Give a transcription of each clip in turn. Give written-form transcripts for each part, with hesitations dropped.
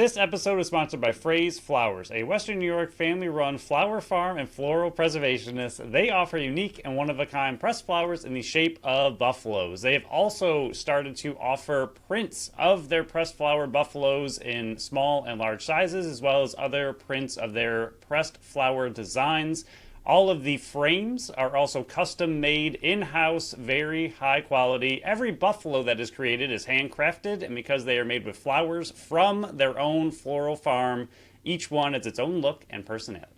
This episode is sponsored by Fraze Flowers, a Western New York family-run flower farm and floral preservationist. They offer unique and one-of-a-kind pressed flowers in the shape of buffaloes. They have also started to offer prints of their pressed flower buffaloes in small and large sizes, as well as other prints of their pressed flower designs. All of the frames are also custom made in-house, very high quality. Every buffalo that is created is handcrafted, and because they are made with flowers from their own floral farm, each one has its own look and personality.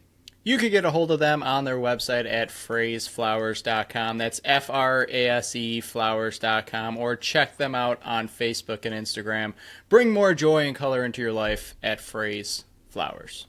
You can get a hold of them on their website at fraseflowers.com. That's F-R-A-S-E flowers.com. Or check them out on Facebook and Instagram. Bring more joy and color into your life at Fraze Flowers.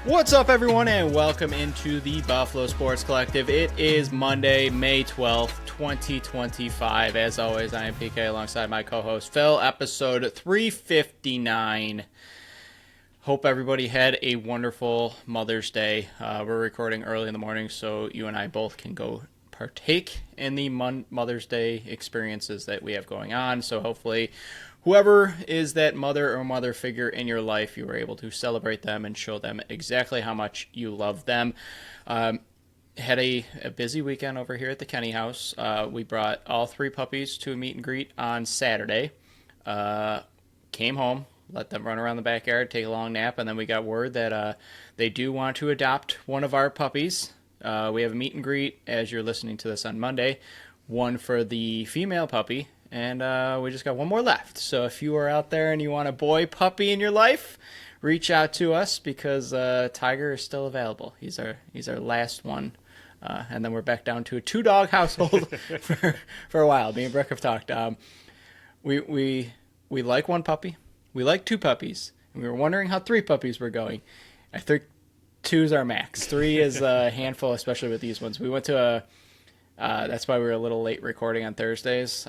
What's up, everyone, and welcome into the Buffalo Sports Collective. It is Monday, May 12th, 2025. As always, I am PK alongside my co-host Phil, episode 359. Hope everybody had a wonderful Mother's Day. We're recording early in the morning, so you and I both can go partake in the Mother's Day experiences that we have going on. So hopefully whoever is that mother or mother figure in your life, you were able to celebrate them and show them exactly how much you love them. Had a busy weekend over here at the Kenny house. We brought all three puppies to a meet and greet on Saturday. Came home, let them run around the backyard, take a long nap, and then we got word that they do want to adopt one of our puppies. We have a meet and greet as you're listening to this on Monday. One for the female puppy, and we just got one more left. So if you are out there and you want a boy puppy in your life, reach out to us because Tiger is still available. He's our last one. And then we're back down to a 2-dog household for a while. Me and Brooke have talked. We like one puppy. We like 2 puppies. And we were wondering how 3 puppies were going. I think 2 is our max. 3 is a handful, especially with these ones. We went to that's why we were a little late recording on Thursdays,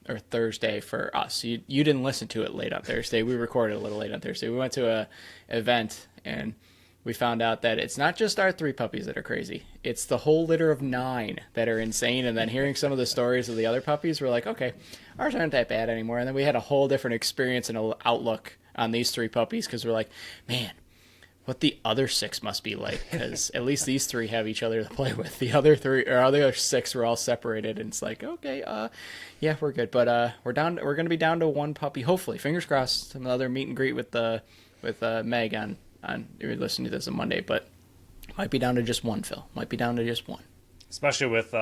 or Thursday for us. You didn't listen to it late on Thursday. We recorded a little late on Thursday. We went to a event, and we found out that it's not just our 3 puppies that are crazy. It's the whole litter of 9 that are insane. And then hearing some of the stories of the other puppies, we're like, okay, ours aren't that bad anymore. And then we had a whole different experience and outlook on these 3 puppies because we're like, man, what the other 6 must be like, because at least these 3 have each other to play with. The other 6 were all separated, and it's like, okay, yeah, we're good, but we're going to be down to 1 puppy, hopefully. Fingers crossed. Another meet and greet with Meg on you're listening to this on Monday, but might be down to just 1, Phil. Might be down to just 1. Especially with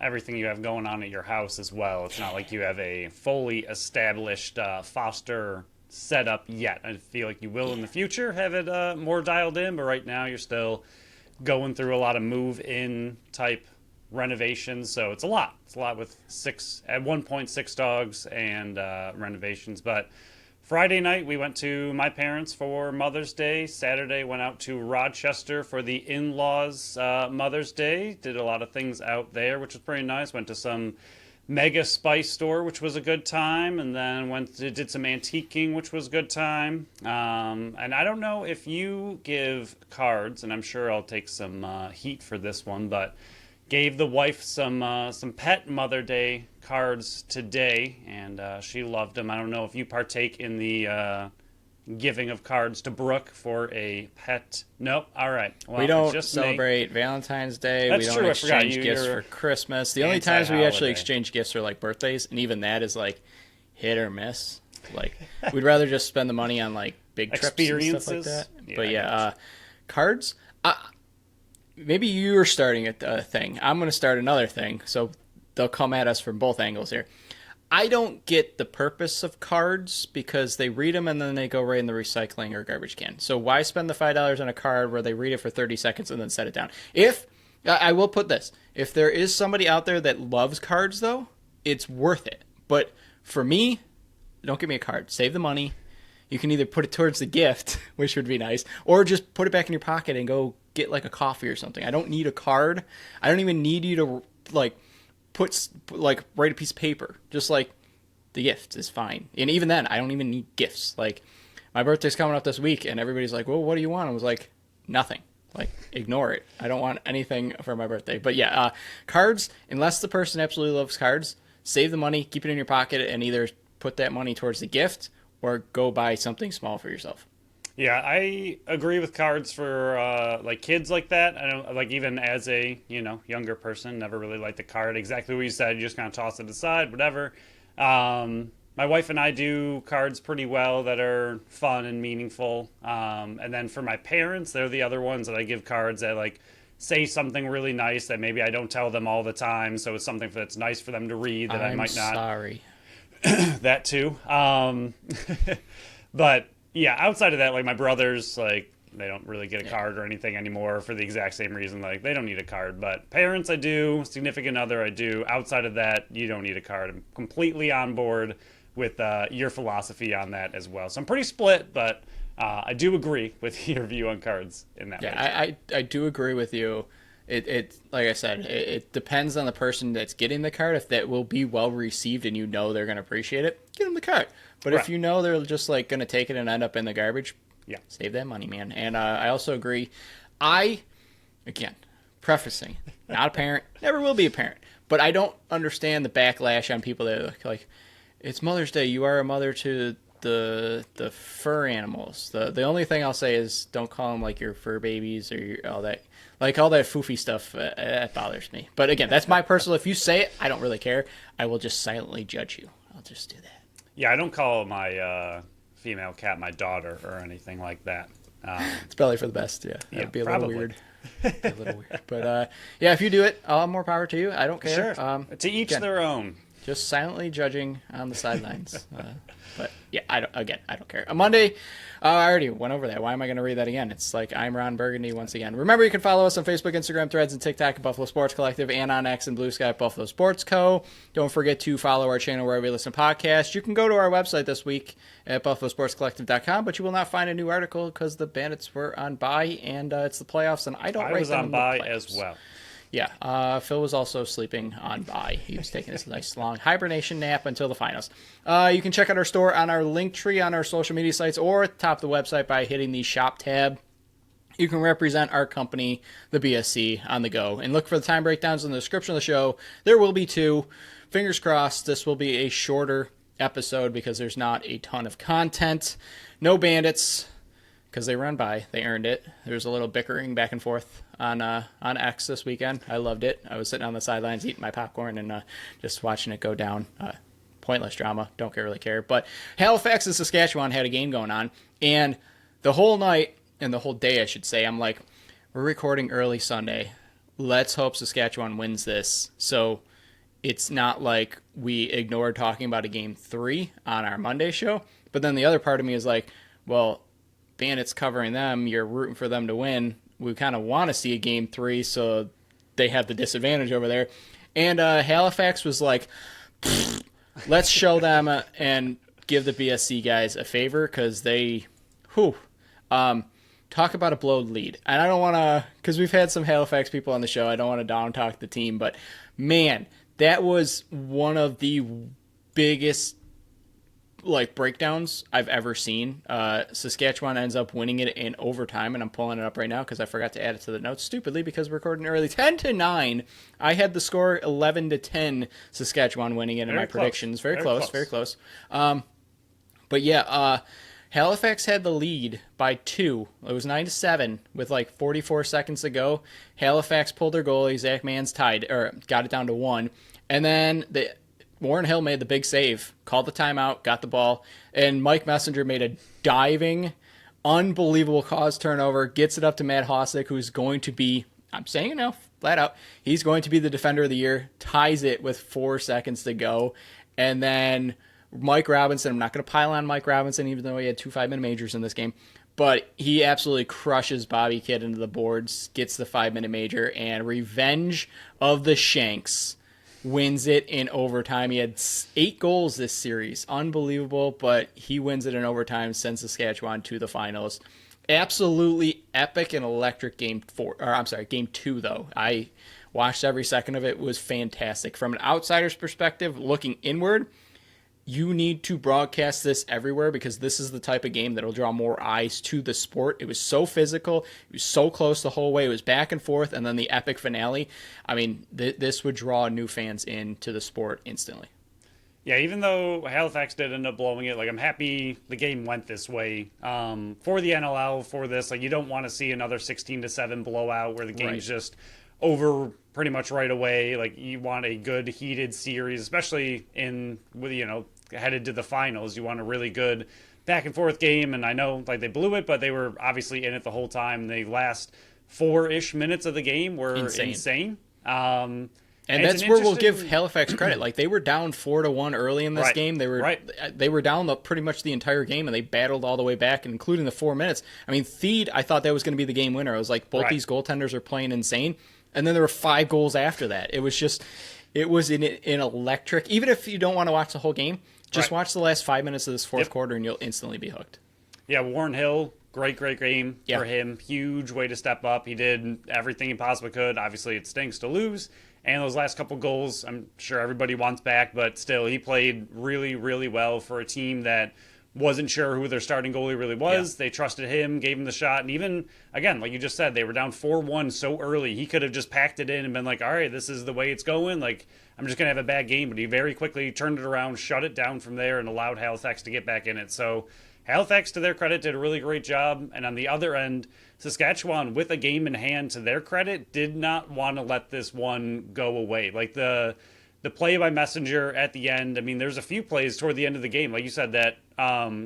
everything you have going on at your house as well. It's not like you have a fully established foster set up yet. I feel like you will in the future have it more dialed in, but right now you're still going through a lot of move-in type renovations, so it's a lot with 6 dogs and renovations. But Friday night we went to my parents for Mother's Day. Saturday went out to Rochester for the in-laws Mother's Day. Did a lot of things out there, which was pretty nice. Went to some Mega Spice store, which was a good time, and then did some antiquing, which was a good time. And I don't know if you give cards, and I'm sure I'll take some heat for this one, but gave the wife some pet Mother Day cards today, and she loved them. I don't know if you partake in the giving of cards to Brooke for a pet. Nope. All right. Well, we don't celebrate Valentine's Day. That's we true. don't exchange gifts for Christmas. The only times we actually exchange gifts are like birthdays, and even that is like hit or miss. Like we'd rather just spend the money on like big trips and stuff like that. Yeah, but yeah, cards. Maybe you're starting a thing. I'm going to start another thing, so they'll come at us from both angles here. I don't get the purpose of cards because they read them and then they go right in the recycling or garbage can. So why spend the $5 on a card where they read it for 30 seconds and then set it down? I will put this, if there is somebody out there that loves cards though, it's worth it. But for me, don't give me a card. Save the money. You can either put it towards the gift, which would be nice, or just put it back in your pocket and go get like a coffee or something. I don't need a card. I don't even need you to like write a piece of paper. Just like the gift is fine. And even then, I don't even need gifts. Like, my birthday's coming up this week, and everybody's like, well, what do you want? I was like, nothing. Like, ignore it. I don't want anything for my birthday. But yeah, cards, unless the person absolutely loves cards, save the money, keep it in your pocket, and either put that money towards the gift or go buy something small for yourself. Yeah, I agree with cards for like kids like that. I don't like, even as a younger person, never really liked the card. Exactly what you said. You just kind of toss it aside, whatever. My wife and I do cards pretty well that are fun and meaningful. And then for my parents, they're the other ones that I give cards that like say something really nice that maybe I don't tell them all the time. So it's something that's nice for them to read that I might not. Sorry. That too. But yeah, outside of that, like my brothers, like they don't really get a card or anything anymore for the exact same reason. Like they don't need a card, but parents I do, significant other I do. Outside of that, you don't need a card. I'm completely on board with your philosophy on that as well. So I'm pretty split, but I do agree with your view on cards in that way. Yeah, I do agree with you. It like I said, it depends on the person that's getting the card. If that will be well received and they're going to appreciate it, get them the card. But if they're just like going to take it and end up in the garbage, save that money, man. And I also agree. Again, prefacing, not a parent, never will be a parent, but I don't understand the backlash on people that are like, it's Mother's Day. You are a mother to the fur animals. The only thing I'll say is don't call them like your fur babies or all that. Like all that foofy stuff, that bothers me. But again, that's my personal. If you say it, I don't really care. I will just silently judge you. I'll just do that. Yeah, I don't call my female cat my daughter or anything like that. It's probably for the best. Yeah, it'd be a probably. little weird. But yeah, if you do it, more power to you. I don't care. Sure. To each their own. Just silently judging on the sidelines. But yeah, I don't care. A Monday, I already went over that. Why am I going to read that again? It's like I'm Ron Burgundy once again. Remember, you can follow us on Facebook, Instagram, Threads, and TikTok at Buffalo Sports Collective, and on X and Blue Sky at Buffalo Sports Co. Don't forget to follow our channel wherever you listen to podcasts. You can go to our website this week at buffalosportscollective.com, but you will not find a new article because the Bandits were on bye, and it's the playoffs, and I was on bye as well. Yeah, Phil was also sleeping on bye. He was taking his nice long hibernation nap until the finals. You can check out our store on our link tree on our social media sites or at the top of the website by hitting the shop tab. You can represent our company, the BSC, on the go. And look for the time breakdowns in the description of the show. There will be 2. Fingers crossed this will be a shorter episode because there's not a ton of content. No Bandits, because they run by. They earned it. There's a little bickering back and forth on X this weekend. I loved it. I was sitting on the sidelines eating my popcorn and just watching it go down. Pointless drama. Don't really care. But Halifax and Saskatchewan had a game going on. And the whole night, and the whole day, I should say, I'm like, we're recording early Sunday. Let's hope Saskatchewan wins this. So it's not like we ignored talking about a game 3 on our Monday show. But then the other part of me is like, well, Bandits covering them, you're rooting for them to win. We kind of want to see a game 3, so they have the disadvantage over there. And Halifax was like, let's show them and give the BSC guys a favor because they, talk about a blowed lead. And I don't want to, because we've had some Halifax people on the show, I don't want to down talk the team, but man, that was one of the biggest breakdowns I've ever seen. Saskatchewan ends up winning it in overtime, and I'm pulling it up right now because I forgot to add it to the notes stupidly because we're recording early. 10-9. I had the score 11-10. Saskatchewan winning it in my predictions. Very close. But yeah, Halifax had the lead by 2. It was 9-7 with 44 seconds to go. Halifax pulled their goalie. Zach Mann's got it down to 1, and then Warren Hill made the big save, called the timeout, got the ball, and Mike Messenger made a diving, unbelievable cause turnover, gets it up to Matt Hossack, who's going to be, I'm saying it now, flat out, he's going to be the defender of the year, ties it with 4 seconds to go, and then Mike Robinson, I'm not going to pile on Mike Robinson, even though he had 2 5-minute majors in this game, but he absolutely crushes Bobby Kidd into the boards, gets the 5-minute major, and Revenge of the Shanks wins it in overtime. He had 8 goals this series. Unbelievable, but he wins it in overtime, sends Saskatchewan to the finals. Absolutely epic and electric game 2, though. I watched every second of it. It was fantastic. From an outsider's perspective, looking inward, you need to broadcast this everywhere because this is the type of game that'll draw more eyes to the sport. It was so physical. It was so close the whole way. It was back and forth. And then the epic finale. I mean, this would draw new fans into the sport instantly. Yeah, even though Halifax did end up blowing it, like I'm happy the game went this way. For the NLL, for this, like you don't want to see another 16-7 blowout where the game's just over pretty much right away. Like you want a good heated series, especially headed to the finals. You want a really good back and forth game. And I know like they blew it, but they were obviously in it the whole time. The last 4-ish minutes of the game were insane. And that's where we'll give Halifax credit. Like they were down 4-1 early in this game. They were down pretty much the entire game, and they battled all the way back, including the 4 minutes. I mean, Theed, I thought that was going to be the game winner. I was like, both these goaltenders are playing insane. And then there were 5 goals after that. It was an electric. Even if you don't want to watch the whole game, just watch the last 5 minutes of this fourth quarter, and you'll instantly be hooked. Yeah, Warren Hill, great game for him. Huge way to step up. He did everything he possibly could. Obviously, it stinks to lose. And those last couple goals, I'm sure everybody wants back, but still, he played really, really well for a team that wasn't sure who their starting goalie really was. They trusted him, gave him the shot, and even, again, like you just said, they were down 4-1 so early. He could have just packed it in and been like, all right, this is the way it's going. Like, I'm just going to have a bad game, but he very quickly turned it around, shut it down from there, and allowed Halifax to get back in it. So Halifax, to their credit, did a really great job. And on the other end, Saskatchewan, with a game in hand, to their credit, did not want to let this one go away. Like the play by Messenger at the end, I mean, there's a few plays toward the end of the game, like you said, that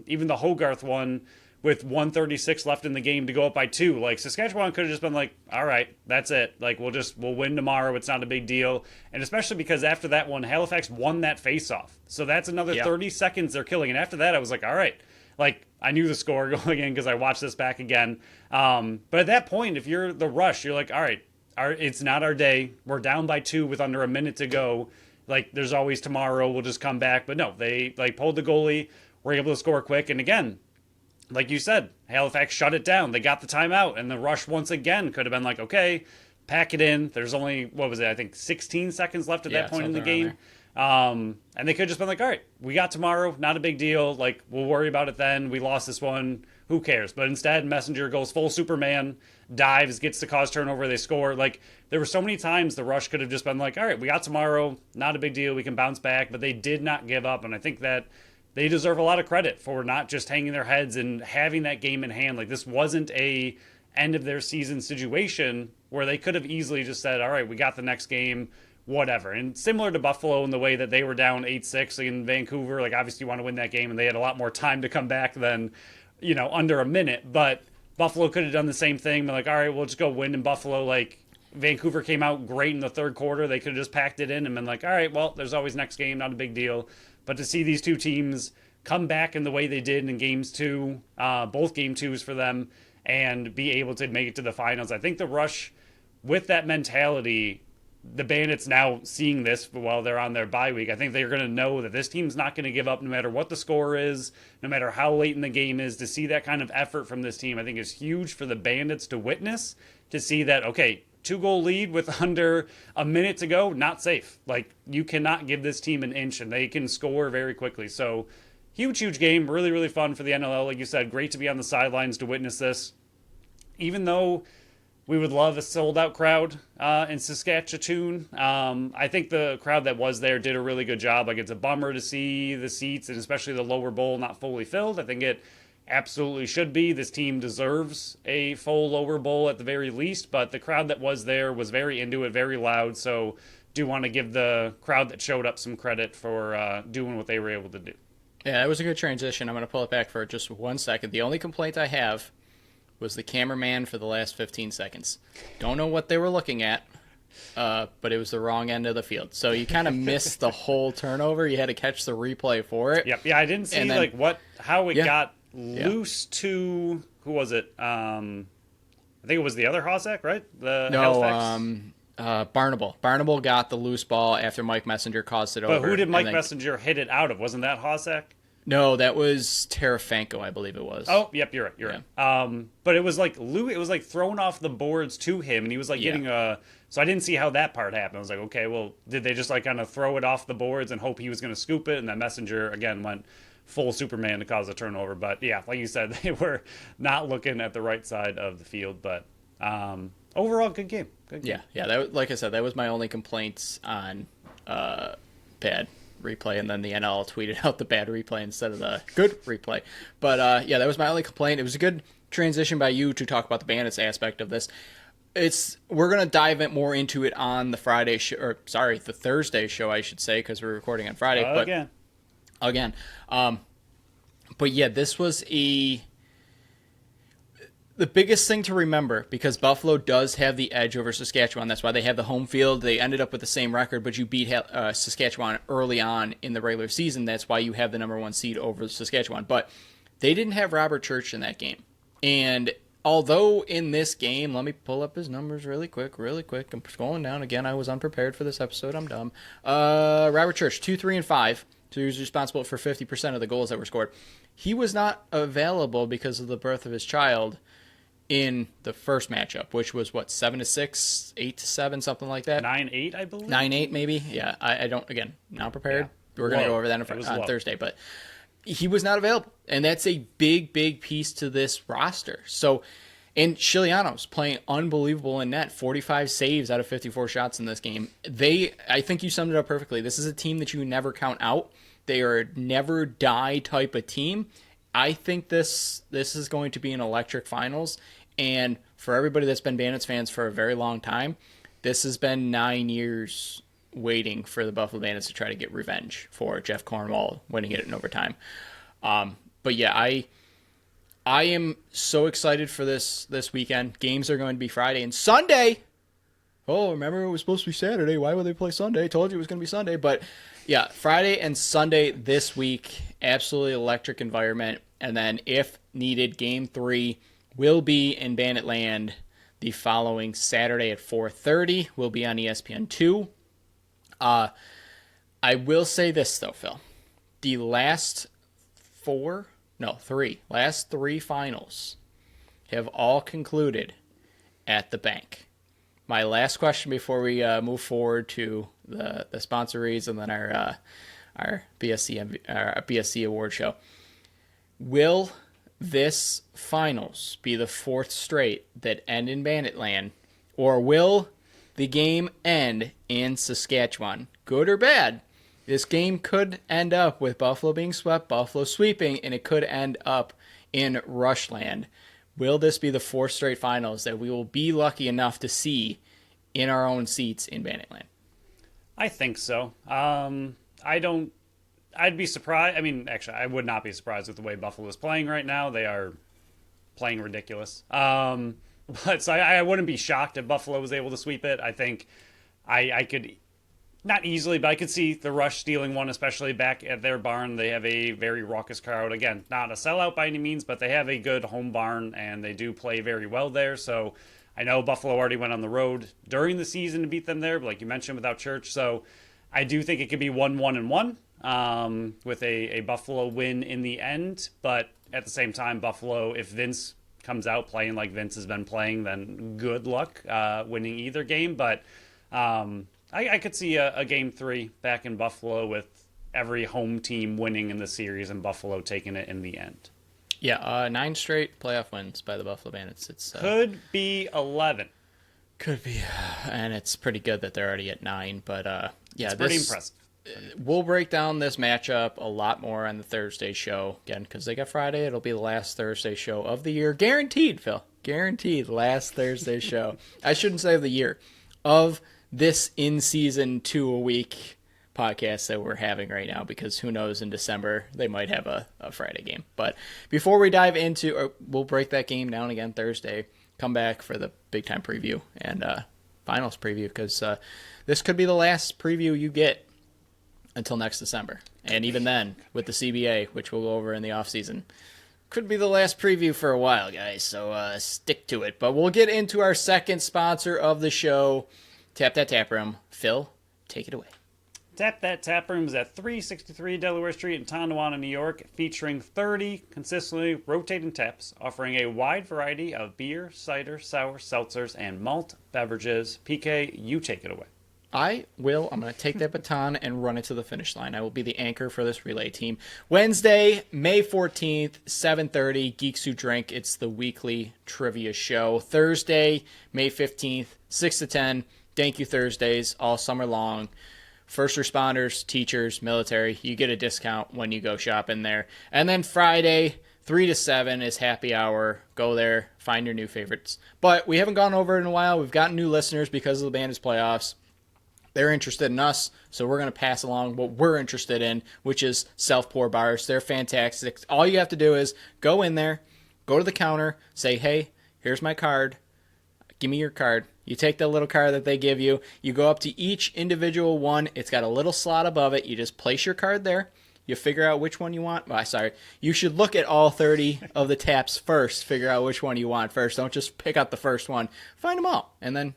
even the Hogarth one with 1:36 left in the game to go up by 2, like Saskatchewan could have just been like, all right, that's it. Like we'll win tomorrow. It's not a big deal. And especially because after that one, Halifax won that faceoff. So that's another 30 seconds they're killing. And after that, I was like, all right. Like, I knew the score going in because I watched this back again. But at that point, if you're the Rush, you're like, all right, it's not our day. We're down by 2 with under a minute to go. Like, there's always tomorrow. We'll just come back. But no, they, like, pulled the goalie. Were able to score quick. And again, like you said, Halifax shut it down. They got the timeout. And the Rush, once again, could have been like, okay, pack it in. There's only, what was it, I think 16 seconds left at that point in the game. And they could have just been like, all right, we got tomorrow, not a big deal. Like, we'll worry about it then. We lost this one. Who cares? But instead, Messenger goes full Superman, dives, gets to cause turnover. They score. Like, there were so many times the Rush could have just been like, all right, we got tomorrow, not a big deal. We can bounce back. But they did not give up. And I think that they deserve a lot of credit for not just hanging their heads and having that game in hand. Like, this wasn't a end of their season situation where they could have easily just said, all right, we got the next game, whatever. And similar to Buffalo in the way that they were down 8-6 in Vancouver, like obviously you want to win that game and they had a lot more time to come back than, under a minute. But Buffalo could have done the same thing. But like, all right, we'll just go win in Buffalo. Like Vancouver came out great in the third quarter. They could have just packed it in and been like, all right, well, there's always next game, not a big deal. But to see these two teams come back in the way they did in games 2, both game 2s for them, and be able to make it to the finals, I think the Rush, with that mentality, the Bandits now seeing this while they're on their bye week, I think they're going to know that this team's not going to give up no matter what the score is, no matter how late in the game is. To see that kind of effort from this team, I think is huge for the Bandits to witness, to see that, okay, 2-goal lead with under a minute to go, not safe. Like, you cannot give this team an inch, and they can score very quickly. So, huge game. Really, really fun for the NLL. Like you said, great to be on the sidelines to witness this. Even though we would love a sold-out crowd in Saskatchewan. I think the crowd that was there did a really good job. Like, it's a bummer to see the seats, and especially the lower bowl, not fully filled. I think it absolutely should be. This team deserves a full lower bowl at the very least, but the crowd that was there was very into it, very loud, so do want to give the crowd that showed up some credit for doing what they were able to do. Yeah, that was a good transition. I'm going to pull it back for just 1 second. The only complaint I have was the cameraman for the last 15 seconds. Don't know what they were looking at, but it was the wrong end of the field. So you kind of missed the whole turnover. You had to catch the replay for it. Yep. Yeah, I didn't see how it got loose to, who was it? I think it was the other Hossack, right? Barnable. Barnable got the loose ball after Mike Messenger caused it over. But who did Mike Messenger hit it out of? Wasn't that Hossack? No, that was Tarafanko, I believe it was. Oh, yep, you're right. But it was like it was like thrown off the boards to him, and he was like getting a So I didn't see how that part happened. I was like, okay, well, did they just like kind of throw it off the boards and hope he was going to scoop it? And then Messenger, again, went full Superman to cause a turnover. But yeah, like you said, they were not looking at the right side of the field. But overall, good game. Good game. Yeah. Like I said, that was my only complaints on bad replay, and then the NL tweeted out the bad replay instead of the good replay. But yeah, that was my only complaint. It was a good transition by you to talk about the Bandits aspect of this. We're gonna dive more into it on the Friday show, or sorry, the Thursday show, I should say, because we're recording on Friday. Again. But yeah, this was the biggest thing to remember, because Buffalo does have the edge over Saskatchewan. That's why they have the home field. They ended up with the same record, but you beat Saskatchewan early on in the regular season. That's why you have the number 1 seed over Saskatchewan. But they didn't have Robert Church in that game. And although in this game, let me pull up his numbers really quick. I'm scrolling down. Again, I was unprepared for this episode. I'm dumb. Robert Church, 2, 3, and 5. So he was responsible for 50% of the goals that were scored. He was not available because of the birth of his child in the first matchup, which was 7-6, 8-7, something like that. 9-8, I believe. 9-8, maybe. Yeah, I don't. Again, not prepared. Yeah. We're going to go over that on Thursday, but he was not available, and that's a big piece to this roster. So, and Chiliano's playing unbelievable in net, 45 saves out of 54 shots in this game. I think you summed it up perfectly. This is a team that you never count out. They are a never die type of team. I think this is going to be an electric finals. And for everybody that's been Bandits fans for a very long time, this has been 9 years waiting for the Buffalo Bandits to try to get revenge for Jeff Cornwall winning it in overtime. But yeah, I am so excited for this weekend. Games are going to be Friday and Sunday. Oh, remember it was supposed to be Saturday. Why would they play Sunday? I told you it was going to be Sunday. But yeah, Friday and Sunday this week, absolutely electric environment. And then if needed, Game 3 will be in Banditland the following Saturday at 4:30. Will be on ESPN2. I will say this, though, Phil. The last three finals have all concluded at the bank. My last question before we move forward to the sponsorees and then our BSC award show. Will this finals be the 4th straight that end in Banditland, or will the game end in Saskatchewan? Good or bad, this game could end up with Buffalo being swept, Buffalo sweeping, and it could end up in Rushland. Will this be the 4th straight finals that we will be lucky enough to see in our own seats in Banditland? I think so. I'd be surprised. I mean, actually, I would not be surprised with the way Buffalo is playing right now. They are playing ridiculous. But so I wouldn't be shocked if Buffalo was able to sweep it. I think I could, not easily, but I could see the Rush stealing one, especially back at their barn. They have a very raucous crowd. Again, not a sellout by any means, but they have a good home barn, and they do play very well there. So I know Buffalo already went on the road during the season to beat them there, but like you mentioned, without Church. So I do think it could be 1-1-1. With a Buffalo win in the end. But at the same time, Buffalo, if Vince comes out playing like Vince has been playing, then good luck winning either game. But I could see a Game 3 back in Buffalo with every home team winning in the series and Buffalo taking it in the end. Yeah, 9 straight playoff wins by the Buffalo Bandits. It's could be 11. Could be, and it's pretty good that they're already at 9. But yeah, it's pretty impressive. We'll break down this matchup a lot more on the Thursday show. Again, because they got Friday, it'll be the last Thursday show of the year. Guaranteed, Phil. Guaranteed last Thursday show. I shouldn't say of the year. Of this in-season 2-a-week podcast that we're having right now, because who knows, in December they might have a Friday game. But before we dive into, we'll break that game down again Thursday, come back for the big-time preview and finals preview, because this could be the last preview you get until next December. And even then, with the CBA, which we'll go over in the offseason, could be the last preview for a while, guys. So stick to it. But we'll get into our second sponsor of the show, Tap That Tap Room. Phil, take it away. Tap That Tap Room is at 363 Delaware Street in Tonawanda, New York, featuring 30 consistently rotating taps, offering a wide variety of beer, cider, sour, seltzers, and malt beverages. PK, you take it away. I'm going to take that baton and run it to the finish line. I will be the anchor for this relay team. Wednesday, May 14th, 7:30, Geeks Who Drink. It's the weekly trivia show. Thursday, May 15th, 6 to 10, Thank You Thursdays, all summer long. First responders, teachers, military, you get a discount when you go shop in there. And then Friday, 3 to 7 is happy hour. Go there, find your new favorites. But we haven't gone over it in a while. We've gotten new listeners because of the Bandits playoffs. They're interested in us, so we're going to pass along what we're interested in, which is self-pour bars. They're fantastic. All you have to do is go in there, go to the counter, say, hey, here's my card. Give me your card. You take the little card that they give you. You go up to each individual one. It's got a little slot above it. You just place your card there. You figure out which one you want. You should look at all 30 of the taps first. Figure out which one you want first. Don't just pick out the first one. Find them all. And then,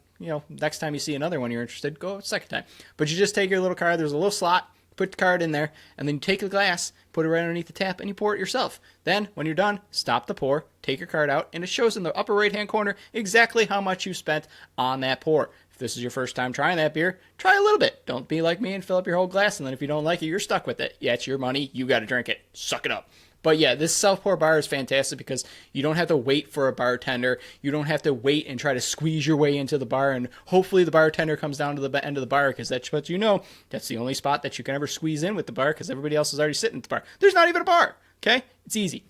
next time you see another one you're interested, go a second time. But you just take your little card. There's a little slot. Put the card in there. And then you take the glass, put it right underneath the tap, and you pour it yourself. Then, when you're done, stop the pour, take your card out, and it shows in the upper right-hand corner exactly how much you spent on that pour. If this is your first time trying that beer, try a little bit. Don't be like me and fill up your whole glass, and then if you don't like it, you're stuck with it. Yeah, it's your money. You got to drink it. Suck it up. But yeah, this self-pour bar is fantastic because you don't have to wait for a bartender. You don't have to wait and try to squeeze your way into the bar, and hopefully the bartender comes down to the end of the bar because that's what that's the only spot that you can ever squeeze in with the bar because everybody else is already sitting at the bar. There's not even a bar, okay? It's easy.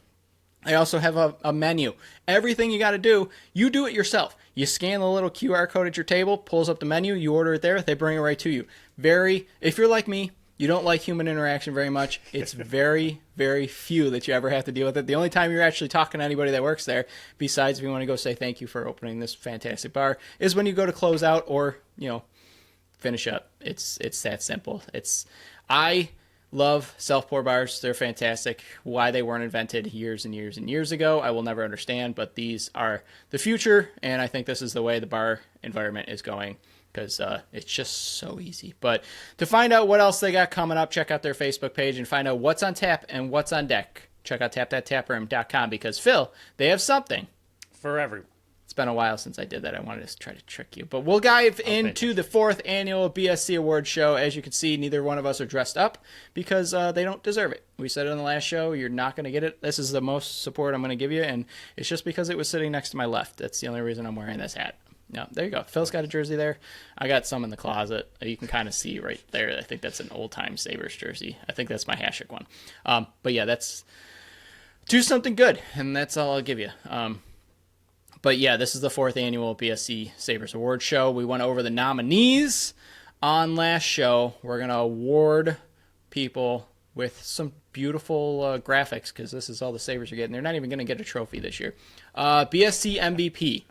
I also have a menu. Everything you got to do, you do it yourself. You scan the little QR code at your table, pulls up the menu, you order it there, they bring it right to you. If you're like me, you don't like human interaction very much. It's very, very few that you ever have to deal with it. The only time you're actually talking to anybody that works there, besides if you want to go say thank you for opening this fantastic bar, is when you go to close out or, finish up. It's that simple. I love self-pour bars. They're fantastic. Why they weren't invented years and years and years ago, I will never understand, but these are the future, and I think this is the way the bar environment is going. Because it's just so easy. But to find out what else they got coming up, check out their Facebook page and find out what's on tap and what's on deck. Check out tapthattaproom.com because, Phil, they have something. For everyone. It's been a while since I did that. I wanted to try to trick you. But we'll dive into the 4th annual BSC Awards show. As you can see, neither one of us are dressed up because they don't deserve it. We said it on the last show. You're not going to get it. This is the most support I'm going to give you, and it's just because it was sitting next to my left. That's the only reason I'm wearing this hat. No, there you go. Phil's got a jersey there. I got some in the closet. You can kind of see right there. I think that's an old-time Sabres jersey. I think that's my Hasek one. But yeah, do something good, and that's all I'll give you. But yeah, this is the 4th annual BSC Sabres Awards show. We went over the nominees on last show. We're going to award people with some beautiful graphics because this is all the Sabres are getting. They're not even going to get a trophy this year. BSC MVP.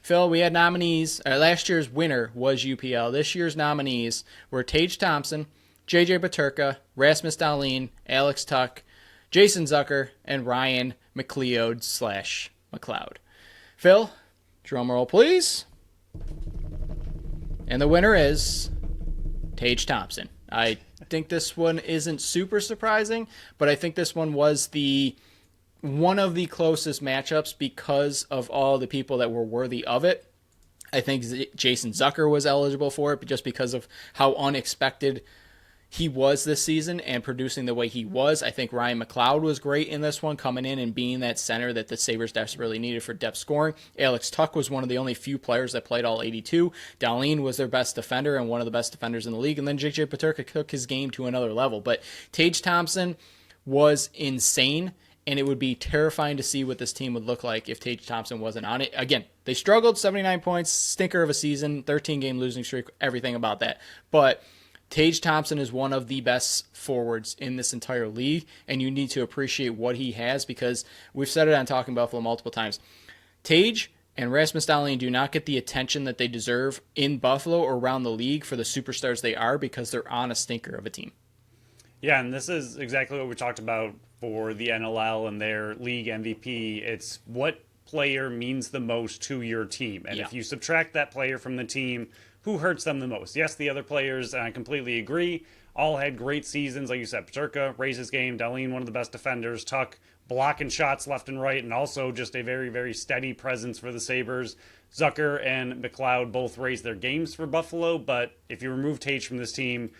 Phil, we had nominees. Last year's winner was UPL. This year's nominees were Tage Thompson, JJ Paterka, Rasmus Dahlin, Alex Tuck, Jason Zucker, and Ryan McLeod/McLeod. Phil, drum roll, please. And the winner is Tage Thompson. I think this one isn't super surprising, but I think this one was one of the closest matchups because of all the people that were worthy of it. I think Jason Zucker was eligible for it just because of how unexpected he was this season and producing the way he was. I think Ryan McLeod was great in this one, coming in and being that center that the Sabres desperately needed for depth scoring. Alex Tuck was one of the only few players that played all 82. Dahlin was their best defender and one of the best defenders in the league. And then JJ Paterka took his game to another level. But Tage Thompson was insane. And it would be terrifying to see what this team would look like if Tage Thompson wasn't on it. Again, they struggled, 79 points, stinker of a season, 13-game losing streak, everything about that. But Tage Thompson is one of the best forwards in this entire league, and you need to appreciate what he has because we've said it on Talking Buffalo multiple times. Tage and Rasmus Dahlin do not get the attention that they deserve in Buffalo or around the league for the superstars they are because they're on a stinker of a team. Yeah, and this is exactly what we talked about for the NLL and their league MVP. It's what player means the most to your team. And if you subtract that player from the team, who hurts them the most? Yes, the other players, and I completely agree, all had great seasons. Like you said, Paterka raised his game. Dahlin, one of the best defenders. Tuck blocking shots left and right, and also just a very, very steady presence for the Sabres. Zucker and McLeod both raised their games for Buffalo, but if you remove Tage from this team,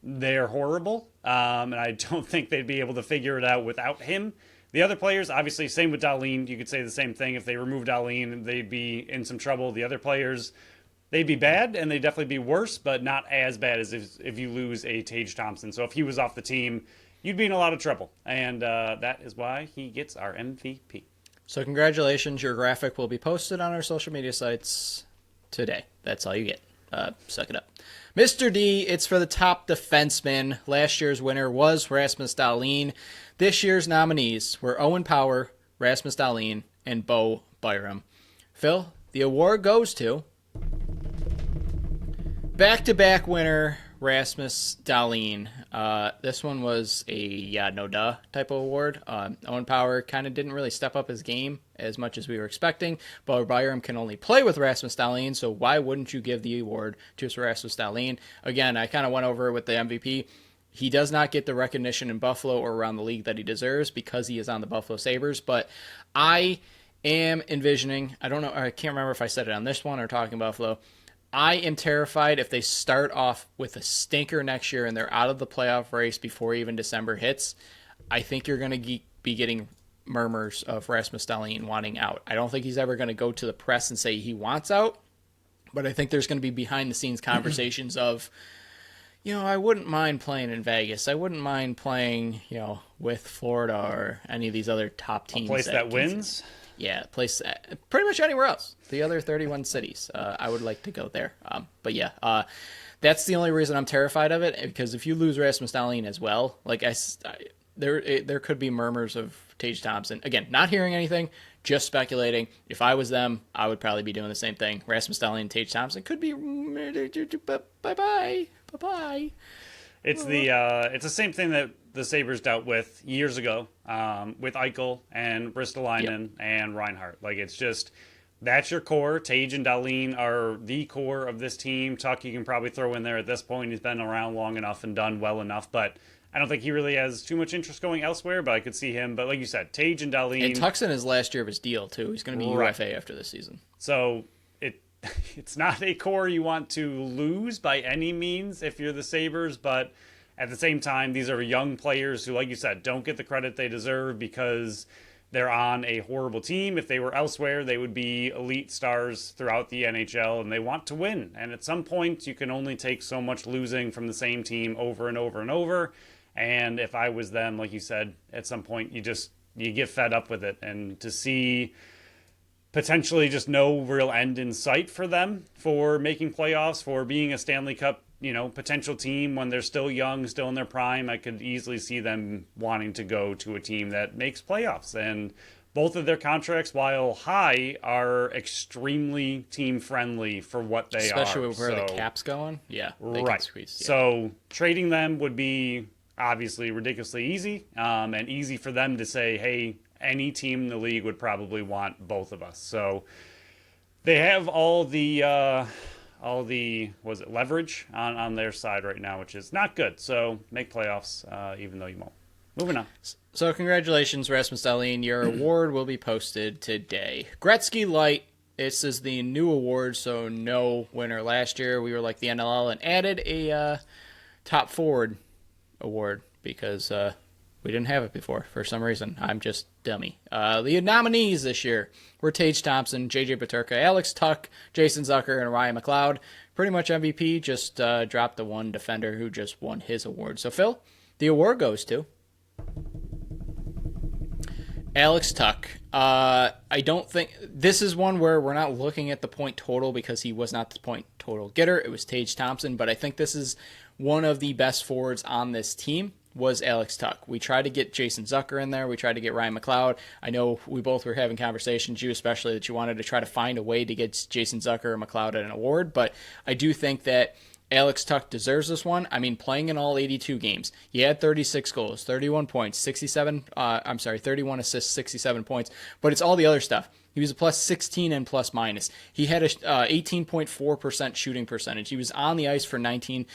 they're horrible, and I don't think they'd be able to figure it out without him. The other players, obviously, same with Dahlin. You could say the same thing. If they remove Dahlin, they'd be in some trouble. The other players, they'd be bad, and they'd definitely be worse, but not as bad as if you lose a Tage Thompson. So if he was off the team, you'd be in a lot of trouble, and that is why he gets our MVP. So congratulations, your graphic will be posted on our social media sites today. That's all you get. Suck it up. Mr. D, it's for the top defenseman. Last year's winner was Rasmus Dahlin. This year's nominees were Owen Power, Rasmus Dahlin, and Bo Byram. Phil, the award goes to back-to-back winner Rasmus Dahlin. This one was a no duh type of award. Owen Power kind of didn't really step up his game as much as we were expecting. Bo Byram can only play with Rasmus Dahlin, so why wouldn't you give the award to Rasmus Dahlin? Again, I kind of went over it with the MVP. He does not get the recognition in Buffalo or around the league that he deserves because he is on the Buffalo Sabres, but I am envisioning, I can't remember if I said it on this one or talking about Buffalo. I am terrified if they start off with a stinker next year and they're out of the playoff race before even December hits. I think you're going to be getting murmurs of Rasmus Dahlin wanting out. I don't think he's ever going to go to the press and say he wants out, but I think there's going to be behind-the-scenes conversations of, I wouldn't mind playing in Vegas. I wouldn't mind playing, with Florida or any of these other top teams. A place that wins? Yeah, place pretty much anywhere else. The other 31 cities. I would like to go there. But yeah, that's the only reason I'm terrified of it, because if you lose Rasmus Dahlin as well, like there could be murmurs of Tage Thompson. Again, not hearing anything, just speculating. If I was them, I would probably be doing the same thing. Rasmus Dahlin and Tage Thompson could be bye-bye. It's the same thing that the Sabres dealt with years ago with Eichel and Ristolainen and Reinhart. Like, it's just, that's your core. Tage and Dahlin are the core of this team. Tuck, you can probably throw in there at this point. He's been around long enough and done well enough, but I don't think he really has too much interest going elsewhere, but I could see him. But like you said, Tage and Dahlin. And Tuck's in his last year of his deal, too. He's going to be UFA after this season. So it's not a core you want to lose by any means if you're the Sabres, but at the same time, these are young players who, like you said, don't get the credit they deserve because they're on a horrible team. If they were elsewhere, they would be elite stars throughout the NHL, and they want to win. And at some point, you can only take so much losing from the same team over and over and over. And if I was them, like you said, at some point, you get fed up with it. And to see potentially just no real end in sight for them for making playoffs, for being a Stanley Cup potential team when they're still young, still in their prime, I could easily see them wanting to go to a team that makes playoffs. And both of their contracts, while high, are extremely team friendly for what they Especially are. Especially where the cap's going. Yeah. Right. Squeeze, yeah. So trading them would be obviously ridiculously easy, and easy for them to say, hey, any team in the league would probably want both of us. So they have all the leverage on their side right now, which is not good. So make playoffs, even though you won't. Moving on. So congratulations, Rasmus Dahlin. Your award will be posted today. Gretzky Light. This is the new award, so no winner last year. We were like the NLL and added a top forward award because we didn't have it before for some reason. I'm just dummy. The nominees this year were Tage Thompson, JJ Peterka, Alex Tuck, Jason Zucker, and Ryan McLeod. Pretty much MVP, just dropped the one defender who just won his award. So, Phil, the award goes to Alex Tuck. I don't think this is one where we're not looking at the point total because he was not the point total getter. It was Tage Thompson, but I think this is one of the best forwards on this team was Alex Tuck. We tried to get Jason Zucker in there. We tried to get Ryan McLeod. I know we both were having conversations, you especially, that you wanted to try to find a way to get Jason Zucker or McLeod an award, but I do think that Alex Tuck deserves this one. I mean, playing in all 82 games, he had 36 goals, 31 points, 31 assists, 67 points, but it's all the other stuff. He was a plus 16 and plus minus. He had a 18.4% shooting percentage. He was on the ice for 19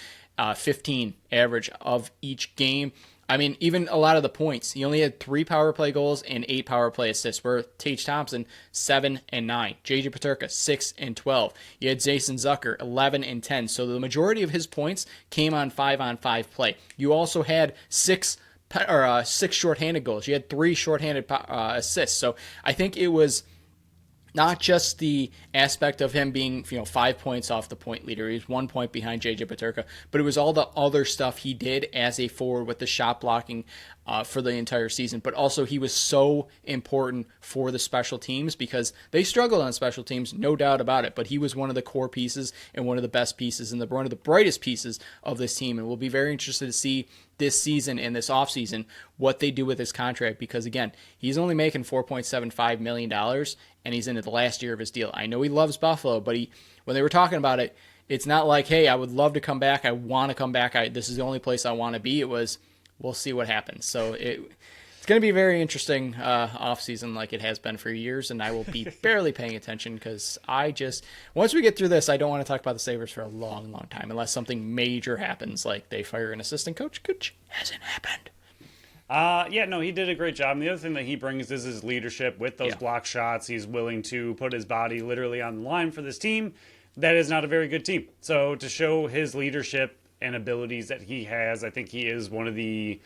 15 average of each game. I mean, even a lot of the points. He only had 3 power play goals and 8 power play assists, where Tage Thompson, 7 and 9. JJ Peterka, 6 and 12. You had Jason Zucker, 11 and 10. So the majority of his points came on 5-on-5 play. You also had 6 shorthanded goals. You had 3 shorthanded assists. So I think it was not just the aspect of him being, 5 points off the point leader. He was 1 point behind JJ Peterka, but it was all the other stuff he did as a forward with the shot blocking for the entire season. But also he was so important for the special teams because they struggled on special teams, no doubt about it. But he was one of the core pieces and one of the best pieces and one of the brightest pieces of this team. And we'll be very interested to see this season and this offseason what they do with his contract because, again, he's only making $4.75 million and he's into the last year of his deal. I know he loves Buffalo, but when they were talking about it, it's not like, hey, I would love to come back. I want to come back. This is the only place I want to be. It was, we'll see what happens. So it's going to be a very interesting offseason like it has been for years, and I will be barely paying attention because once we get through this, I don't want to talk about the Sabres for a long, long time unless something major happens, like they fire an assistant coach, which hasn't happened. He did a great job. And the other thing that he brings is his leadership with those block shots. He's willing to put his body literally on the line for this team. That is not a very good team. So to show his leadership and abilities that he has, I think he is one of the,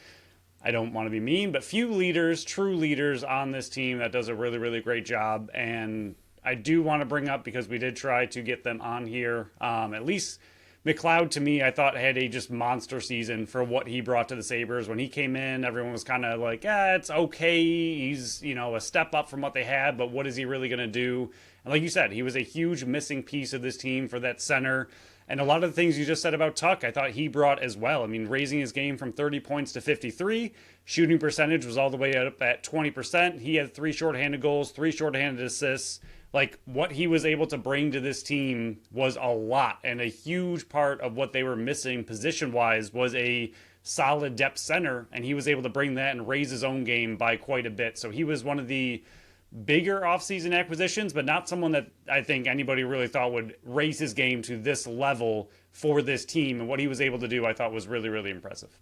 I don't want to be mean, but few leaders, true leaders on this team that does a really, really great job. And I do want to bring up, because we did try to get them on here, at least McLeod, to me, I thought had a just monster season for what he brought to the Sabres. When he came in, everyone was kind of like, it's okay. He's, a step up from what they had, but what is he really going to do? And like you said, he was a huge missing piece of this team for that center. And a lot of the things you just said about Tuck, I thought he brought as well. I mean, raising his game from 30 points to 53. Shooting percentage was all the way up at 20%. He had 3 shorthanded goals, 3 shorthanded assists. Like, what he was able to bring to this team was a lot. And a huge part of what they were missing position-wise was a solid depth center. And he was able to bring that and raise his own game by quite a bit. So he was one of the bigger offseason acquisitions, but not someone that I think anybody really thought would raise his game to this level for this team. And what he was able to do, I thought was really, really impressive.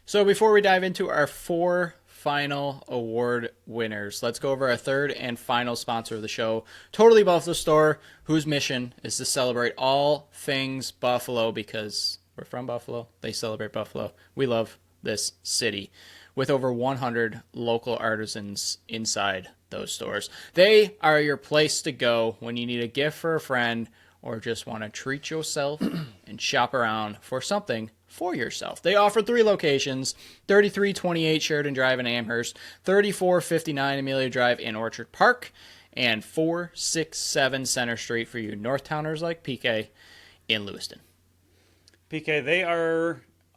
So before we dive into our 4 final award winners, let's go over our third and final sponsor of the show, Totally Buffalo Store, whose mission is to celebrate all things Buffalo because we're from Buffalo. They celebrate Buffalo. We love this city. With over 100 local artisans inside those stores. They are your place to go when you need a gift for a friend or just want to treat yourself and shop around for something for yourself. They offer 3 locations, 3328 Sheridan Drive in Amherst, 3459 Amelia Drive in Orchard Park, and 467 Center Street for you Northtowners like PK in Lewiston. PK, they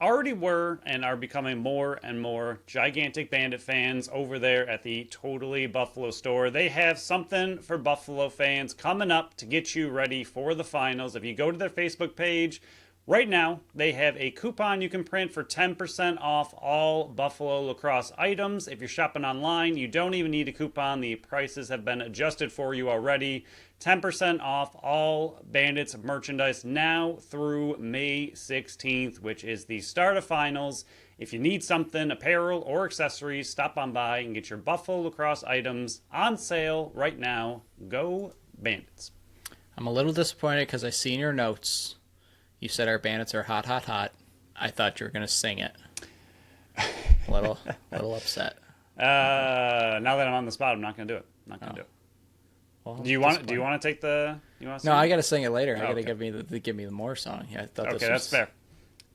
already were and are becoming more and more gigantic Bandit fans over there at the Totally Buffalo Store. They have something for Buffalo fans coming up to get you ready for the finals. If you go to their Facebook page, right now, they have a coupon you can print for 10% off all Buffalo lacrosse items. If you're shopping online, you don't even need a coupon. The prices have been adjusted for you already. 10% off all Bandits merchandise now through May 16th, which is the start of finals. If you need something, apparel or accessories, stop on by and get your Buffalo lacrosse items on sale right now. Go Bandits. I'm a little disappointed because I see in your notes you said our Bandits are hot, hot, hot. I thought you were going to sing it. A little upset. Now that I'm on the spot, I'm not going to do it. I'm not going to do it. Well, Do you want to take the? You want to? No, I got to sing it later. I got to okay. give me the more song. Yeah, I thought okay, that's fair.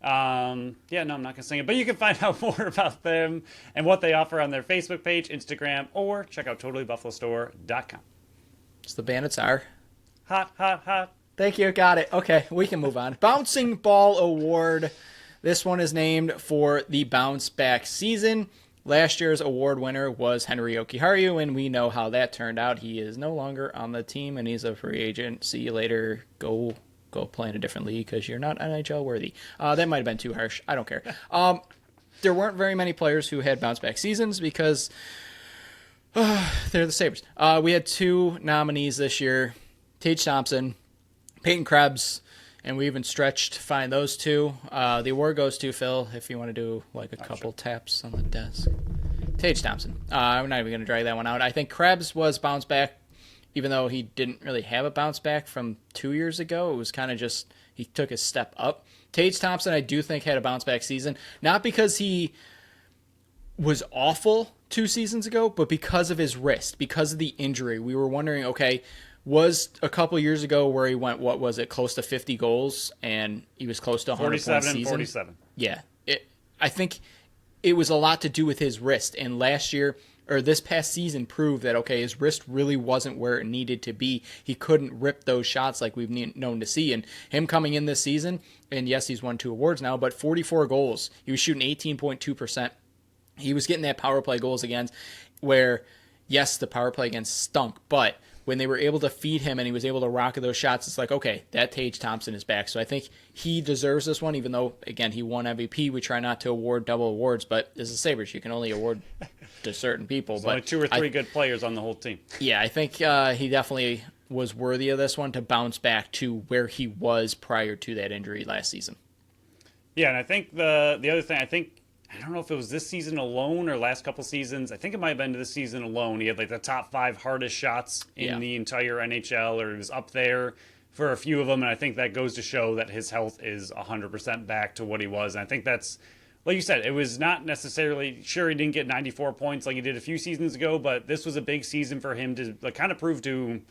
I'm not going to sing it, but you can find out more about them and what they offer on their Facebook page, Instagram, or check out totallybuffalostore.com. So the Bandits are hot, hot, hot. Thank you. Got it. Okay, we can move on. Bouncing Ball Award. This one is named for the bounce back season. Last year's award winner was Henry Okiharu, and we know how that turned out. He is no longer on the team, and he's a free agent. See you later. Go play in a different league because you're not NHL worthy. That might have been too harsh. I don't care. There weren't very many players who had bounce back seasons because they're the Sabres. We had 2 nominees this year. Tage Thompson, Peyton Krebs. And we even stretched to find those two. The award goes to Phil, if you want to do like a couple taps on the desk. Tage Thompson. I'm not even going to drag that one out. I think Krebs was bounced back, even though he didn't really have a bounce back from 2 years ago. It was kind of just he took a step up. Tage Thompson, I do think, had a bounce back season. Not because he was awful 2 seasons ago, but because of his wrist, because of the injury. We were wondering, okay, was a couple years ago where he went, what was it, close to 50 goals, and he was close to 100 points season. 47. Yeah. I think it was a lot to do with his wrist, and last year, or this past season, proved that, okay, his wrist really wasn't where it needed to be. He couldn't rip those shots like we've known to see, and him coming in this season, and yes, he's won 2 awards now, but 44 goals. He was shooting 18.2%. He was getting that power play goals against where, yes, the power play against stunk, but when they were able to feed him and he was able to rocket those shots, it's like, okay, that Tage Thompson is back. So I think he deserves this one, even though, again, he won MVP. We try not to award double awards, but this is Sabres. You can only award to certain people. There's but only 2 or 3 good players on the whole team. Yeah, I think he definitely was worthy of this one to bounce back to where he was prior to that injury last season. Yeah, and I think the other thing, I don't know if it was this season alone or last couple seasons. I think it might have been this season alone. He had like the top 5 hardest shots in the entire NHL, or he was up there for a few of them. And I think that goes to show that his health is 100% back to what he was. And I think that's, like you said, it was not necessarily, sure, he didn't get 94 points like he did a few seasons ago, but this was a big season for him to like, kind of prove to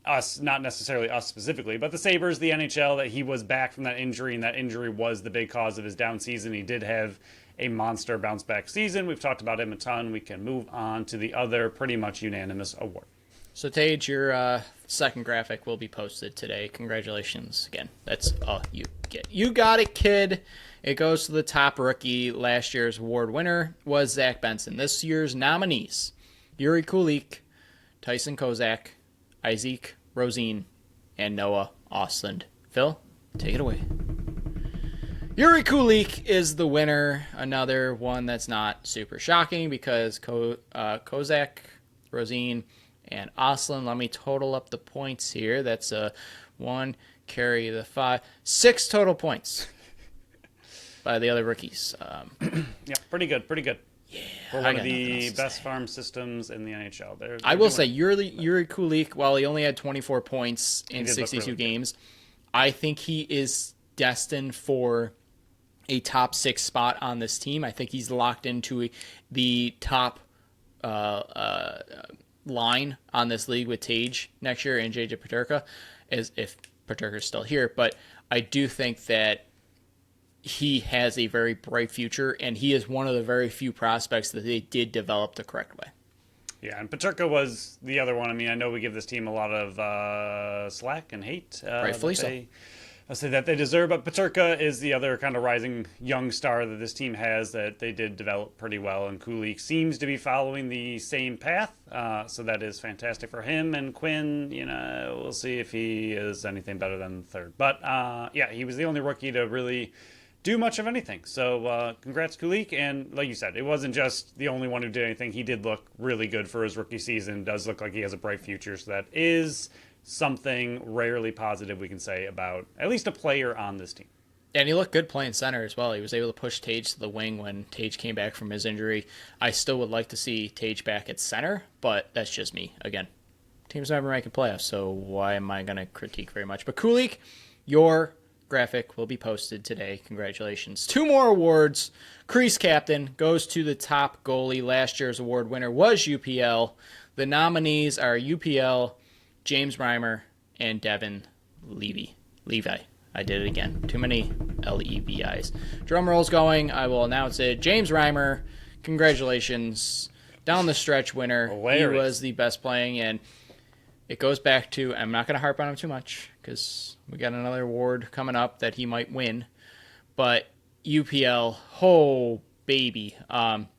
us, not necessarily us specifically, but the Sabres, the NHL, that he was back from that injury, and that injury was the big cause of his down season. He did have a monster bounce back season. We've talked about him a ton. We can move on to the other pretty much unanimous award. So Tage, your second graphic will be posted today. Congratulations again. That's all you get. You got it, kid. It goes to the top rookie. Last year's award winner was Zach Benson. This year's nominees: Yuri Kulik, Tyson Kozak, Isaac Rosine, and Noah Ostlund. Phil, take it away. Yuri Kulik is the winner. Another one that's not super shocking because Kozak, Rosine, and Ostlund. Let me total up the points here. That's 1, carry the 5, 6 total points by the other rookies. Yeah, pretty good. Yeah, for one of the best farm systems in the NHL. I will say Yuri Kulik, while he only had 24 points in 62 really games, I think he is destined for a top 6 spot on this team. I think he's locked into the top line on this league with Tage next year and JJ Peterka, as if Peterka's still here. But I do think that he has a very bright future, and he is one of the very few prospects that they did develop the correct way. Yeah, and Peterka was the other one. I mean, I know we give this team a lot of slack and hate. Rightfully so. I'll say that they deserve, but Peterka is the other kind of rising young star that this team has that they did develop pretty well, and Kulik seems to be following the same path, so that is fantastic for him. And Quinn, we'll see if he is anything better than third. But, yeah, he was the only rookie to really do much of anything. So congrats, Kulik. And like you said, it wasn't just the only one who did anything. He did look really good for his rookie season. Does look like he has a bright future, so that is something rarely positive we can say about at least a player on this team. And he looked good playing center as well. He was able to push Tage to the wing when Tage came back from his injury. I still would like to see Tage back at center, but that's just me. Again, team's never making playoffs, so why am I going to critique very much? But Kulik, your graphic will be posted today. Congratulations. 2 more awards. Crease captain goes to the top goalie. Last year's award winner was UPL. The nominees are UPL, James Reimer, and Devin Levi. I did it again. Too many Levis. Drum rolls going. I will announce it. James Reimer, congratulations. Down the stretch winner. Hilarious. He was the best playing, and it goes back to, I'm not going to harp on him too much because we got another award coming up that he might win. But UPL, oh, baby.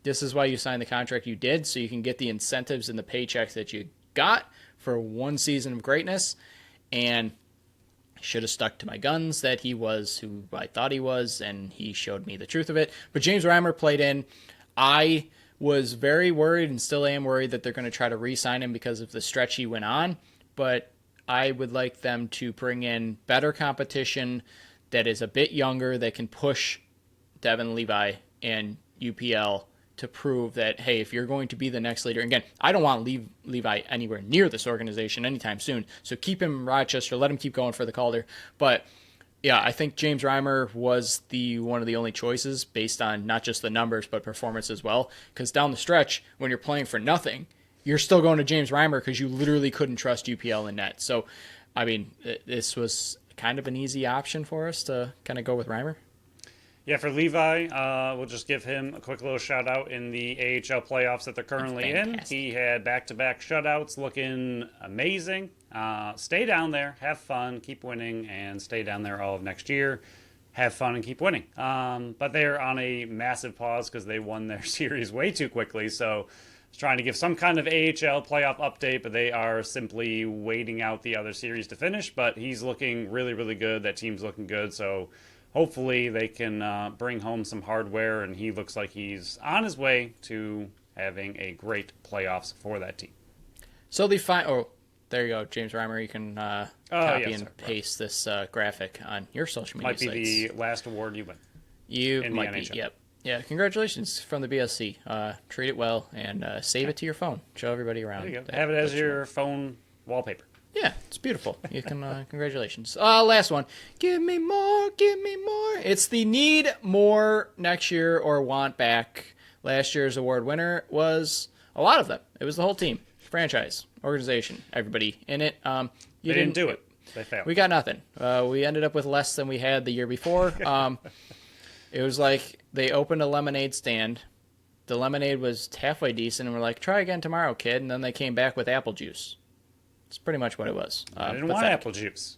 This is why you signed the contract you did, so you can get the incentives and the paychecks that you got for 1 season of greatness, and should have stuck to my guns that he was who I thought he was, and he showed me the truth of it. But James Reimer played in. I was very worried and still am worried that they're going to try to re-sign him because of the stretch he went on, but I would like them to bring in better competition that is a bit younger, that can push Devin Levi and UPL to prove that, hey, if you're going to be the next leader, again, I don't want Levi anywhere near this organization anytime soon. So keep him in Rochester, let him keep going for the Calder. But yeah, I think James Reimer was one of the only choices based on not just the numbers, but performance as well. Because down the stretch, when you're playing for nothing, you're still going to James Reimer because you literally couldn't trust UPL in net. So, I mean, this was kind of an easy option for us to kind of go with Reimer. Yeah, for Levi, we'll just give him a quick little shout out in the AHL playoffs that they're currently in. He had back-to-back shutouts looking amazing. Stay down there, have fun, keep winning, and stay down there all of next year. Have fun and keep winning. But they're on a massive pause because they won their series way too quickly. So trying to give some kind of AHL playoff update, but they are simply waiting out the other series to finish. But he's looking really, really good. That team's looking good. So hopefully they can bring home some hardware, and he looks like he's on his way to having a great playoffs for that team. So there you go, James Reimer. You can copy and paste this graphic on your social media sites. Might be the last award you win. You might be, yep. Yeah, congratulations from the BSC. Treat it well and save it to your phone. Show everybody around. There you go. Have it as your phone wallpaper. Yeah, it's beautiful. You can congratulations. Last one. Give me more, give me more. It's the need more next year or want back. Last year's award winner was a lot of them. It was the whole team, franchise, organization, everybody in it. They didn't do it. They failed. We got nothing. We ended up with less than we had the year before. It was like they opened a lemonade stand. The lemonade was halfway decent, and we're like, try again tomorrow, kid. And then they came back with apple juice. That's pretty much what it was. I didn't want apple juice.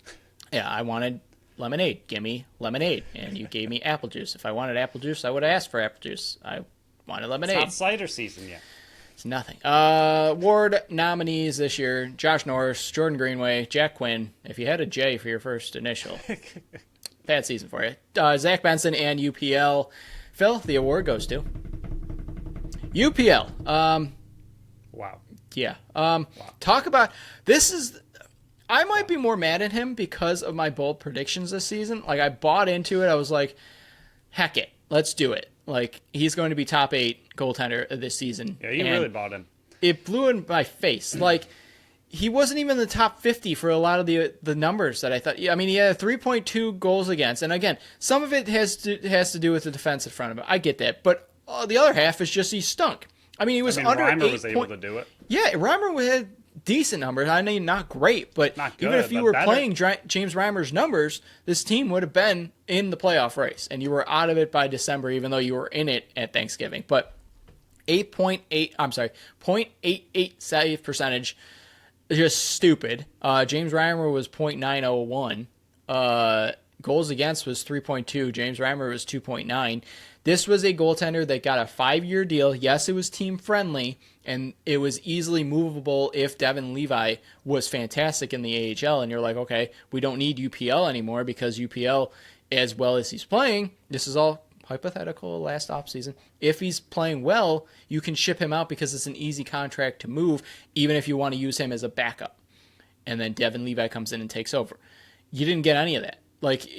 Yeah, I wanted lemonade. Give me lemonade. And you gave me apple juice. If I wanted apple juice, I would have asked for apple juice. I wanted lemonade. It's not cider season yet. It's nothing. Award nominees this year: Josh Norris, Jordan Greenway, Jack Quinn. If you had a J for your first initial, bad season for you. Zach Benson and UPL. Phil, the award goes to UPL. Wow. Yeah. Talk about this is. I might be more mad at him because of my bold predictions this season. Like, I bought into it. I was like, heck it, let's do it. Like, he's going to be top 8 goaltender this season. Yeah, you really bought him. It blew in my face. Like, he wasn't even in the top 50 for a lot of the numbers that I thought. I mean, he had 3.2 goals against, and again, some of it has to do with the defense in front of him. I get that, but the other half is just he stunk. I mean, he was under Reimer 8 was able to do it. Yeah, Reimer had decent numbers. I mean, not great, but not good, even if you were playing James Reimer's numbers, this team would have been in the playoff race, and you were out of it by December, even though you were in it at Thanksgiving. But 0.88 save percentage, just stupid. James Reimer was .901. Goals against was 3.2. James Reimer was 2.9. This was a goaltender that got a 5-year deal. Yes, it was team friendly, and it was easily movable if Devin Levi was fantastic in the AHL. And you're like, okay, we don't need UPL anymore because UPL, as well as he's playing, this is all hypothetical last offseason. If he's playing well, you can ship him out because it's an easy contract to move, even if you want to use him as a backup. And then Devin Levi comes in and takes over. You didn't get any of that. Like,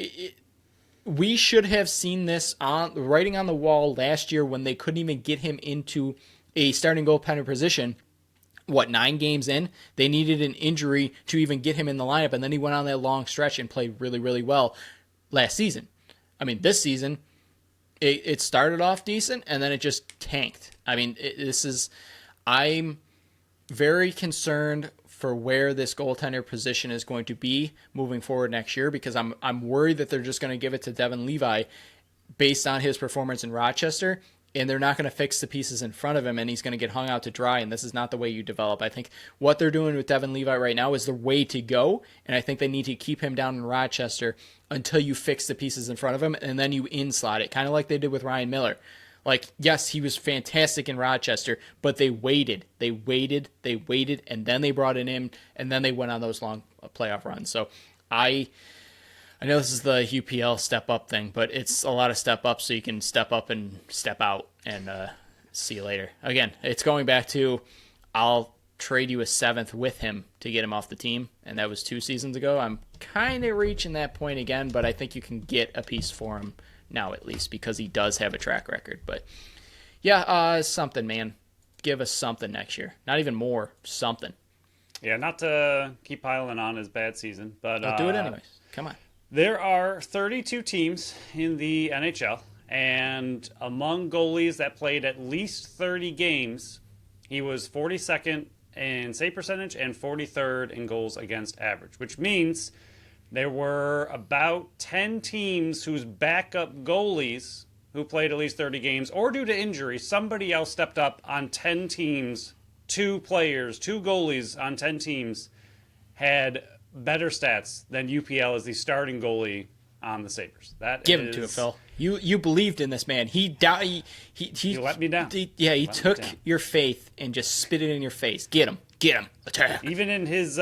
we should have seen this on writing on the wall last year when they couldn't even get him into a starting goaltender position. 9 games in? They needed an injury to even get him in the lineup, and then he went on that long stretch and played really, really well last season. I mean, this season, it started off decent, and then it just tanked. I mean, I'm very concerned for where this goaltender position is going to be moving forward next year, because I'm worried that they're just going to give it to Devin Levi based on his performance in Rochester, and they're not going to fix the pieces in front of him, and he's going to get hung out to dry, and this is not the way you develop. I think what they're doing with Devin Levi right now is the way to go, and I think they need to keep him down in Rochester until you fix the pieces in front of him, and then you in-slot it, kind of like they did with Ryan Miller. Like, yes, he was fantastic in Rochester, but they waited, and then they brought it in, and then they went on those long playoff runs. So I know this is the UPL step-up thing, but it's a lot of step-up so you can step up and step out and see you later. Again, it's going back to I'll trade you a 7th with him to get him off the team, and that was 2 seasons ago. I'm kind of reaching that point again, but I think you can get a piece for him now at least because he does have a track record. But yeah, something, man. Give us something next year. Not even more, something. Yeah, not to keep piling on his bad season, but I'll do it anyways. Come on. There are 32 teams in the NHL, and among goalies that played at least 30 games, he was 42nd in save percentage and 43rd in goals against average, which means there were about 10 teams whose backup goalies who played at least 30 games, or due to injury, somebody else stepped up on 10 teams, 2 players, 2 goalies on 10 teams had better stats than UPL as the starting goalie on the Sabres. Give him to it, Phil. You believed in this man. He let me down. He took your faith and just spit it in your face. Get him, attack. Even in his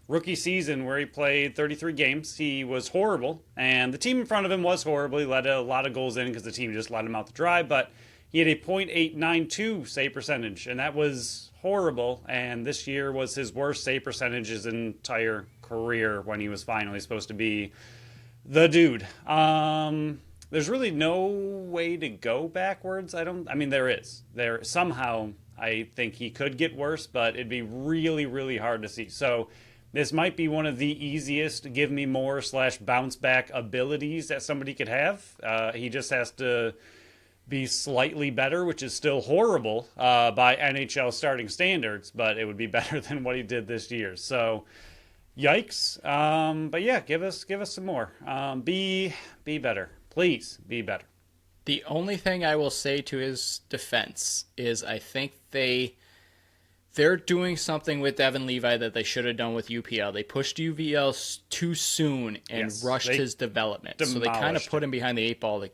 rookie season where he played 33 games, he was horrible, and the team in front of him was horrible. He let a lot of goals in because the team just let him out to dry, but he had a .892 save percentage, and that was horrible, and this year was his worst save percentage his entire career when he was finally supposed to be the dude. There's really no way to go backwards. There is. Somehow I think he could get worse, but it'd be really, really hard to see. So this might be one of the easiest give me more / bounce back abilities that somebody could have. He just has to be slightly better, which is still horrible by NHL starting standards, but it would be better than what he did this year. So yikes. But yeah, give us some more. Be better. Please be better. The only thing I will say to his defense is I think they're doing something with Devin Levi that they should have done with UPL. They pushed UVL too soon and rushed his development. So they kind of put him behind the 8 ball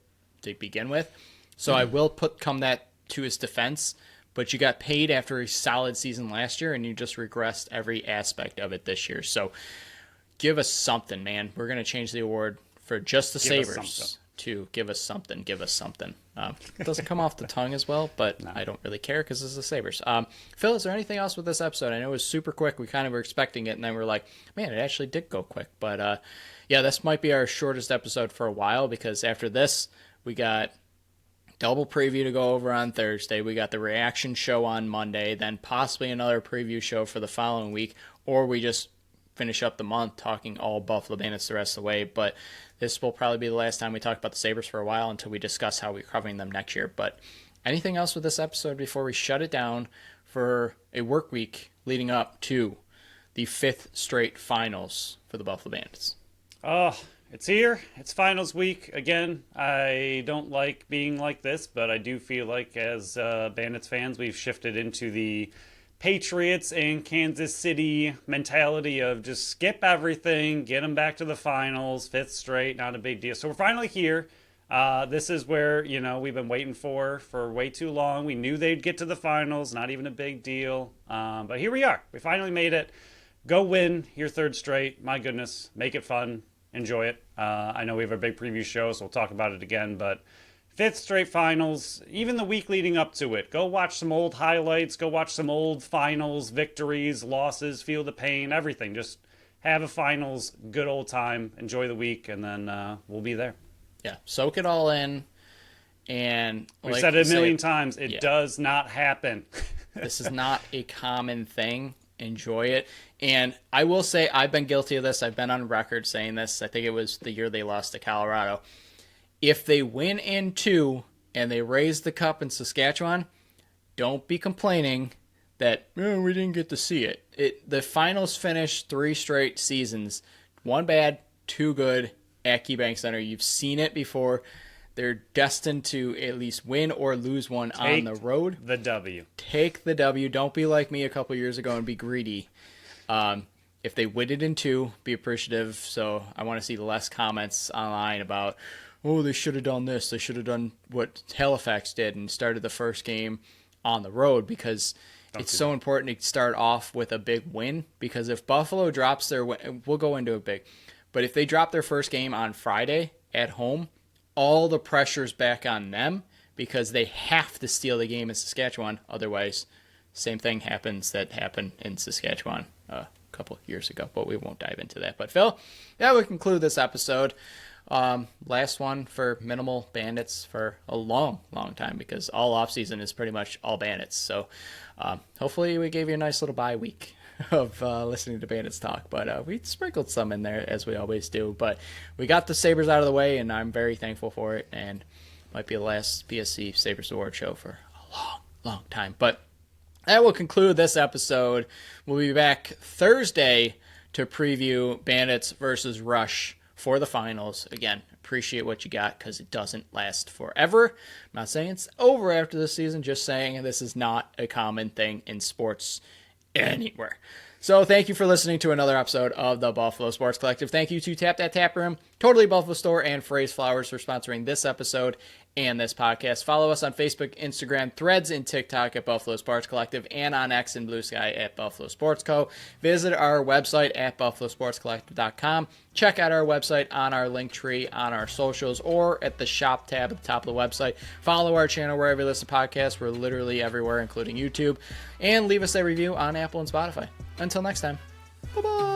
to begin with. So I will come that to his defense, but you got paid after a solid season last year, and you just regressed every aspect of it this year. So give us something, man. We're going to change the award for just the Sabres to give us something. Give us something. It doesn't come off the tongue as well, but no. I don't really care because it's the Sabres. Phil, is there anything else with this episode? I know it was super quick. We kind of were expecting it, and then we're like, man, it actually did go quick. But yeah, this might be our shortest episode for a while because after this, we got double preview to go over on Thursday. We got the reaction show on Monday, then possibly another preview show for the following week, or we just finish up the month talking all Buffalo Bandits the rest of the way. But this will probably be the last time we talk about the Sabres for a while until we discuss how we're covering them next year. But anything else with this episode before we shut it down for a work week leading up to the 5th straight finals for the Buffalo Bandits? Oh, it's here. It's finals week again. I don't like being like this, but I do feel like as Bandits fans, we've shifted into the Patriots and Kansas City mentality of just skip everything, get them back to the finals, 5th straight, not a big deal. So we're finally here. This is where, we've been waiting for way too long. We knew they'd get to the finals, not even a big deal. But here we are. We finally made it. Go win your 3rd straight. My goodness, make it fun. Enjoy it. I know we have a big preview show, so we'll talk about it again, but 5th straight finals, even the week leading up to it. Go watch some old highlights, go watch some old finals, victories, losses, feel the pain, everything. Just have a finals, good old time, enjoy the week, and then we'll be there. Yeah, soak it all in. And we've said it a million times, it does not happen. This is not a common thing. Enjoy it. And I will say I've been guilty of this. I've been on record saying this. I think it was the year they lost to Colorado. If they win in 2 and they raise the cup in Saskatchewan, don't be complaining that we didn't get to see it. The finals finished 3 straight seasons. 1 bad, 2 good at KeyBank Center. You've seen it before. They're destined to at least win or lose one on the road. The W. Take the W. Don't be like me a couple years ago and be greedy. If they win it in 2, be appreciative. So I want to see less comments online about, they should have done this. They should have done what Halifax did and started the first game on the road because it's so important to start off with a big win. Because if Buffalo drops their win, we'll go into it big. But if they drop their first game on Friday at home, all the pressure's back on them because they have to steal the game in Saskatchewan. Otherwise, same thing happened in Saskatchewan a couple years ago, but we won't dive into that. But Phil, that would conclude this episode. Last one for minimal Bandits for a long time, because all offseason is pretty much all Bandits. So hopefully we gave you a nice little bye week of listening to Bandits talk, but we sprinkled some in there as we always do. But we got the Sabres out of the way, and I'm very thankful for it, and might be the last BSC Sabres Award show for a long time. But that will conclude this episode. We'll be back Thursday to preview Bandits versus Rush for the finals. Again, appreciate what you got, because it doesn't last forever. I'm not saying it's over after this season, just saying this is not a common thing in sports anywhere. So thank you for listening to another episode of the Buffalo Sports Collective. Thank you to Tap That Tap Room, Totally Buffalo Store, and Phrase Flowers for sponsoring this episode and this podcast. Follow us on Facebook, Instagram, Threads, and TikTok at Buffalo Sports Collective, and on X and Blue Sky at Buffalo Sports Co. Visit our website at buffalosportscollective.com. Check out our website on our link tree on our socials, or at the shop tab at the top of the website. Follow our channel wherever you listen to podcasts. We're literally everywhere, including YouTube. And leave us a review on Apple and Spotify. Until next time, bye-bye.